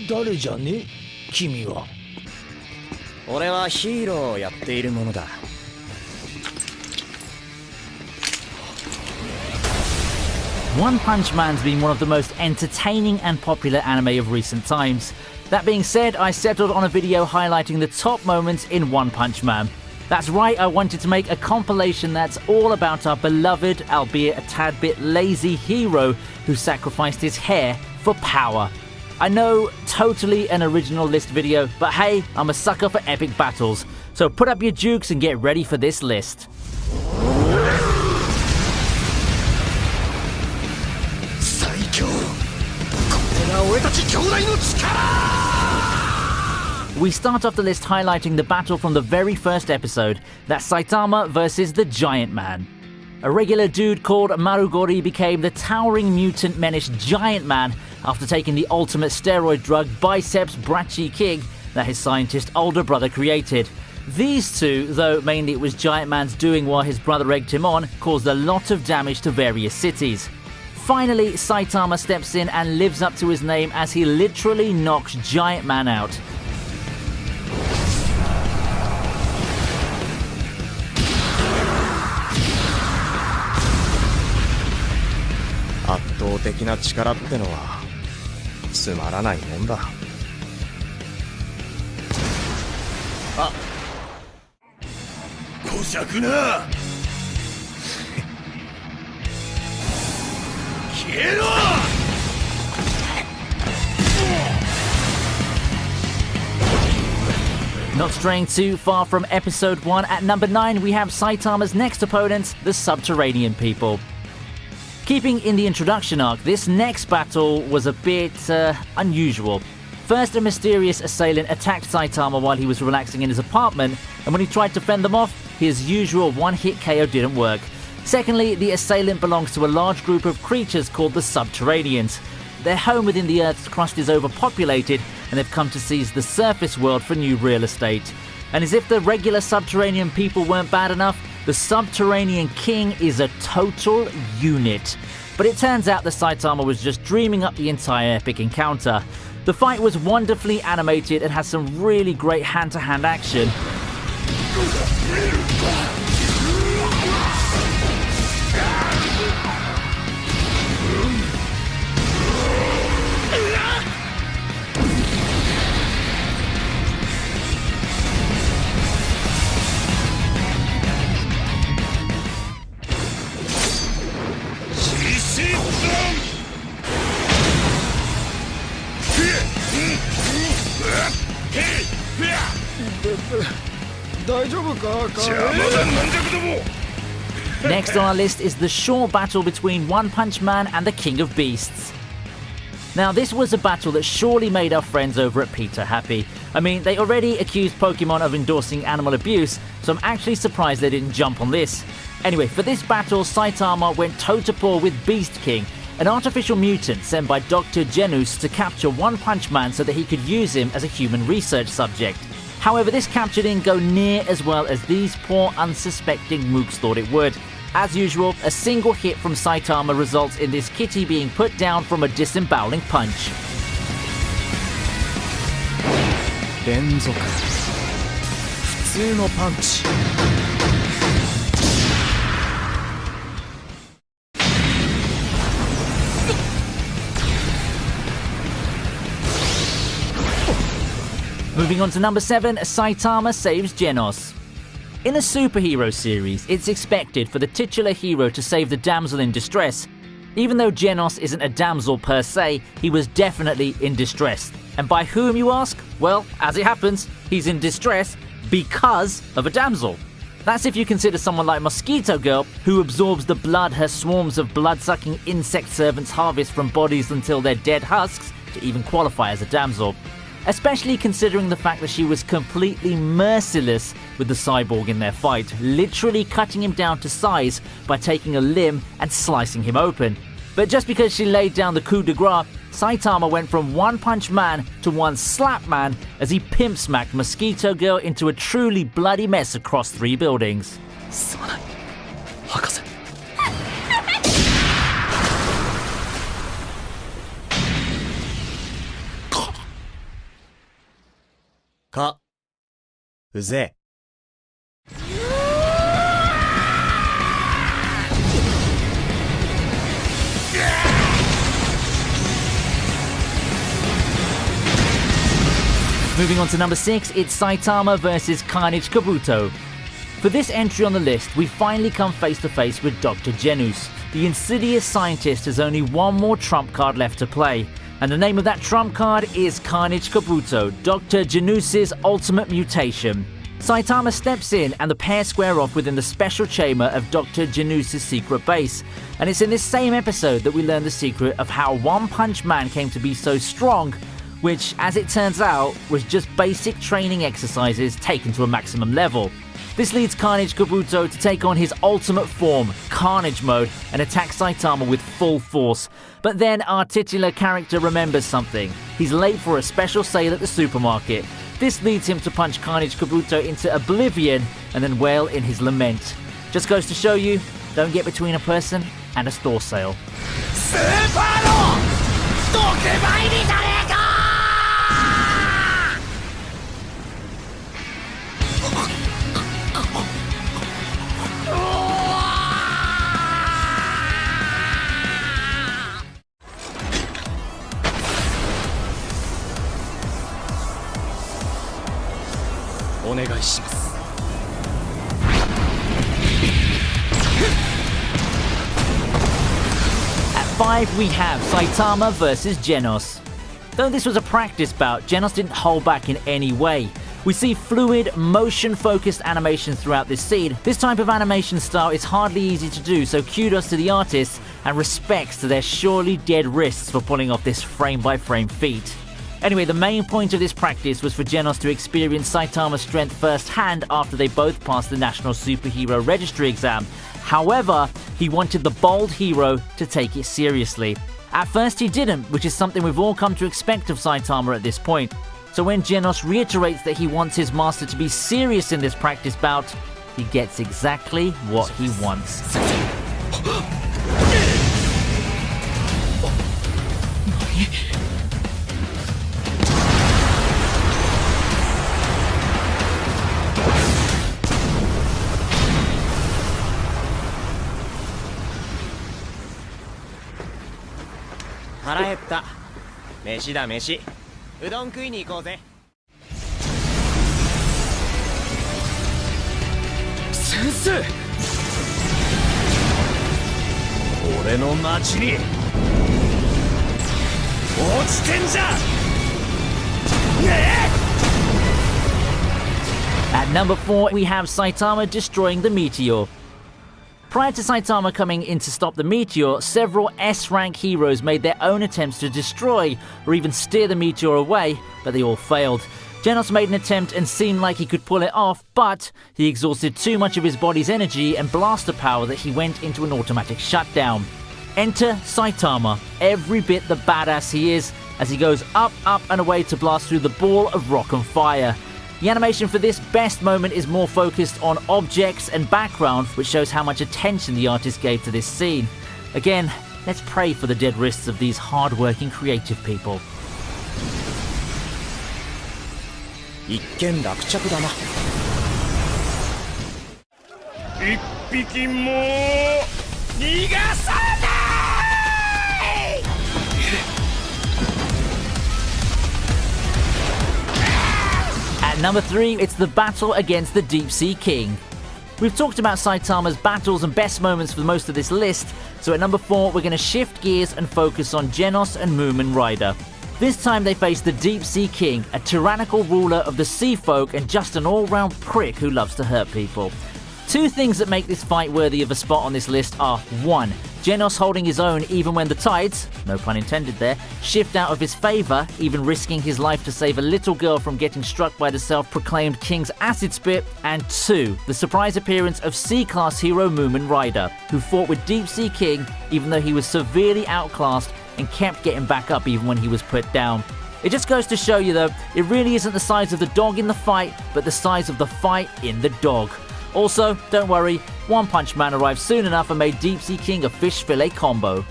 誰じゃね君は。俺はヒーローをやっているものだ。 One Punch Man's been one of the most entertaining and popular anime of recent times. That being said, I settled on a video highlighting the top moments in One Punch Man. That's right, I wanted to make a compilation that's all about our beloved, albeit a tad bit lazy hero who sacrificed his hair for power. I know, totally an original list video, but hey, I'm a sucker for epic battles, so put up your jukes and get ready for this list. We start off the list highlighting the battle from the very first episode, that's Saitama versus the Giant Man. A regular dude called Marugori became the towering mutant menace Giant Man after taking the ultimate steroid drug Biceps Brachii King that his scientist older brother created. These two, though mainly it was Giant Man's doing while his brother egged him on, caused a lot of damage to various cities. Finally, Saitama steps in and lives up to his name as he literally knocks Giant Man out. 圧倒的な力ってのはつまらないもんだ。あ、こしゃくな。消えろ。 Not straying too far from episode 1, at number 9 we have Saitama's next opponents, the Subterranean People. Keeping in the introduction arc, this next battle was a bit unusual. First, a mysterious assailant attacked Saitama while he was relaxing in his apartment, and when he tried to fend them off, his usual one-hit KO didn't work. Secondly, the assailant belongs to a large group of creatures called the Subterraneans. Their home within the Earth's crust is overpopulated, and they've come to seize the surface world for new real estate. And as if the regular Subterranean people weren't bad enough, the Subterranean King is a total unit. But it turns out that Saitama was just dreaming up the entire epic encounter. The fight was wonderfully animated and has some really great hand-to-hand action. Next on our list is the short battle between One Punch Man and the King of Beasts. Now this was a battle that surely made our friends over at Peter happy. I mean, they already accused Pokemon of endorsing animal abuse, so I'm actually surprised they didn't jump on this. Anyway, for this battle, Saitama went toe-to-paw with Beast King, an artificial mutant sent by Dr. Genus to capture One Punch Man so that he could use him as a human research subject. However, this capture didn't go near as well as these poor unsuspecting mooks thought it would. As usual, a single hit from Saitama results in this kitty being put down from a disemboweling punch. 連続普通のパンチ。 Moving on to number 7, Saitama saves Genos. In a superhero series, it's expected for the titular hero to save the damsel in distress. Even though Genos isn't a damsel per se, he was definitely in distress. And by whom, you ask? Well, as it happens, he's in distress because of a damsel. That's if you consider someone like Mosquito Girl, who absorbs the blood her swarms of blood-sucking insect servants harvest from bodies until they're dead husks, to even qualify as a damsel. Especially considering the fact that she was completely merciless with the cyborg in their fight, literally cutting him down to size by taking a limb and slicing him open. But just because she laid down the coup de grace, Saitama went from One Punch Man to One Slap Man as he pimp smacked Mosquito Girl into a truly bloody mess across 3 buildings. うぜ Moving on to number 6, it's Saitama versus Carnage Kabuto. For this entry on the list, we finally come face to face with Dr. Genus. The insidious scientist has only one more trump card left to play, and the name of that trump card is Carnage Kabuto, Dr. Genus's ultimate mutation. Saitama steps in and the pair square off within the special chamber of Dr. Genus's secret base, and it's in this same episode that we learn the secret of how One Punch Man came to be so strong, which, as it turns out, was just basic training exercises taken to a maximum level. This leads Carnage Kabuto to take on his ultimate form, Carnage Mode, and attack Saitama with full force. But then our titular character remembers something. He's late for a special sale at the supermarket. This leads him to punch Carnage Kabuto into oblivion and then wail in his lament. Just goes to show you, don't get between a person and a store sale. スーパーの特売日じゃねえか お願いします At 5, we have Saitama versus Genos. Though this was a practice bout, Genos didn't hold back in any way. We see fluid, motion-focused animation throughout this scene. This type of animation style is hardly easy to do, so kudos to the artists and respects to their surely dead wrists for pulling off this frame-by-frame feat. Anyway, the main point of this practice was for Genos to experience Saitama's strength firsthand after they both passed the National Superhero Registry exam. However, he wanted the bold hero to take it seriously. At first he didn't, which is something we've all come to expect of Saitama at this point. So when Genos reiterates that he wants his master to be serious in this practice bout, he gets exactly what he wants. Sensei! 俺の町に落ちてんじゃねえ At number 4, we have Saitama destroying the meteor. Prior to Saitama coming in to stop the meteor, several S-rank heroes made their own attempts to destroy or even steer the meteor away, but they all failed. Genos made an attempt and seemed like he could pull it off, but he exhausted too much of his body's energy and blaster power that he went into an automatic shutdown. Enter Saitama, every bit the badass he is, as he goes up, up and away to blast through the ball of rock and fire. The animation for this best moment is more focused on objects and background, which shows how much attention the artist gave to this scene. Again, let's pray for the dead wrists of these hard-working creative people. 一見落着だな 一匹も逃がさない At number 3, it's the battle against the Deep Sea King. We've talked about Saitama's battles and best moments for most of this list, so at number 4 we're going to shift gears and focus on Genos and Moomin Rider. This time they face the Deep Sea King, a tyrannical ruler of the sea folk and just an all-round prick who loves to hurt people. Two things that make this fight worthy of a spot on this list are 1. Genos holding his own even when the tides, no pun intended there, shift out of his favour, even risking his life to save a little girl from getting struck by the self-proclaimed King's acid spit, and 2. The surprise appearance of C-class hero Moomin Rider, who fought with Deep Sea King even though he was severely outclassed and kept getting back up even when he was put down. It just goes to show you though, it really isn't the size of the dog in the fight, but the size of the fight in the dog. Also, don't worry, One Punch Man arrived soon enough and made Deep Sea King a fish fillet combo.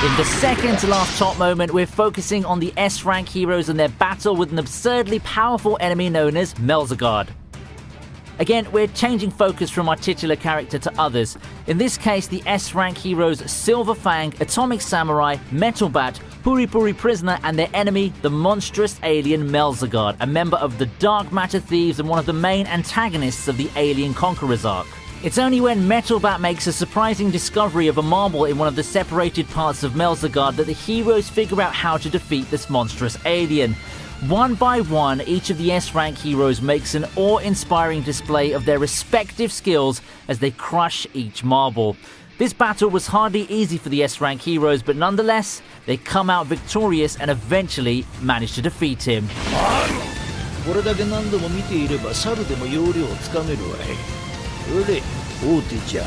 In the second to last top moment, we're focusing on the S-rank heroes and their battle with an absurdly powerful enemy known as Melzagard. Again, we're changing focus from our titular character to others. In this case, the S-rank heroes Silver Fang, Atomic Samurai, Metal Bat, Puri Puri Prisoner, and their enemy, the monstrous alien Melzagard, a member of the Dark Matter Thieves and one of the main antagonists of the Alien Conquerors arc. It's only when Metal Bat makes a surprising discovery of a marble in one of the separated parts of Melzagard that the heroes figure out how to defeat this monstrous alien. One by one, each of the S-rank heroes makes an awe-inspiring display of their respective skills as they crush each marble. This battle was hardly easy for the S-rank heroes, but nonetheless, they come out victorious and eventually manage to defeat him. これだけ何度も見ていれば猿でも要領をつかめるわい。それ大手じゃ。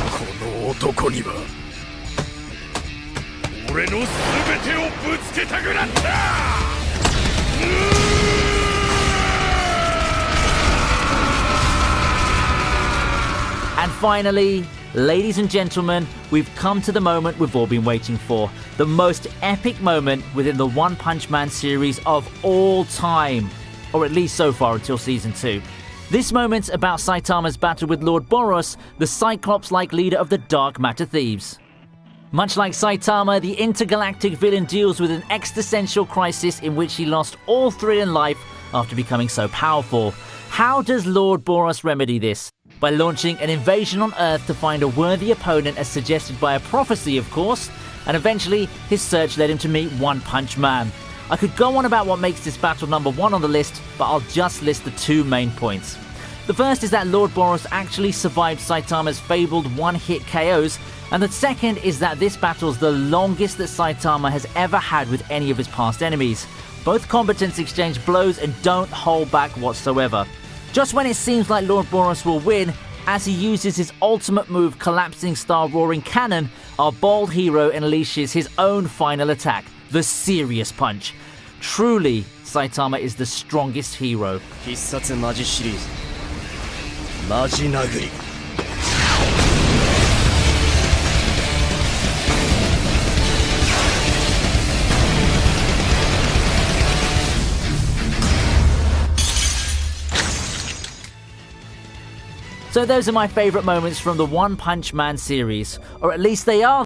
この男には俺の全てをぶつけたくなった。And finally, ladies and gentlemen, we've come to the moment we've all been waiting for. The most epic moment within the One Punch Man series of all time. Or at least so far until Season 2. This moment's about Saitama's battle with Lord Boros, the Cyclops-like leader of the Dark Matter Thieves. Much like Saitama, the intergalactic villain deals with an existential crisis in which he lost all thrill in life after becoming so powerful. How does Lord Boros remedy this? By launching an invasion on Earth to find a worthy opponent as suggested by a prophecy, of course, and eventually his search led him to meet One Punch Man. I could go on about what makes this battle number one on the list, but I'll just list the two main points. The first is that Lord Boros actually survived Saitama's fabled one-hit KOs, and the second is that this battle's the longest that Saitama has ever had with any of his past enemies. Both combatants exchange blows and don't hold back whatsoever. Just when it seems like Lord Boros will win, as he uses his ultimate move Collapsing Star Roaring Cannon, our bold hero unleashes his own final attack, the Serious Punch. Truly, Saitama is the strongest hero. 必殺マジシリーズマジ殴り So those are my favourite moments from the One Punch Man series, or at least they are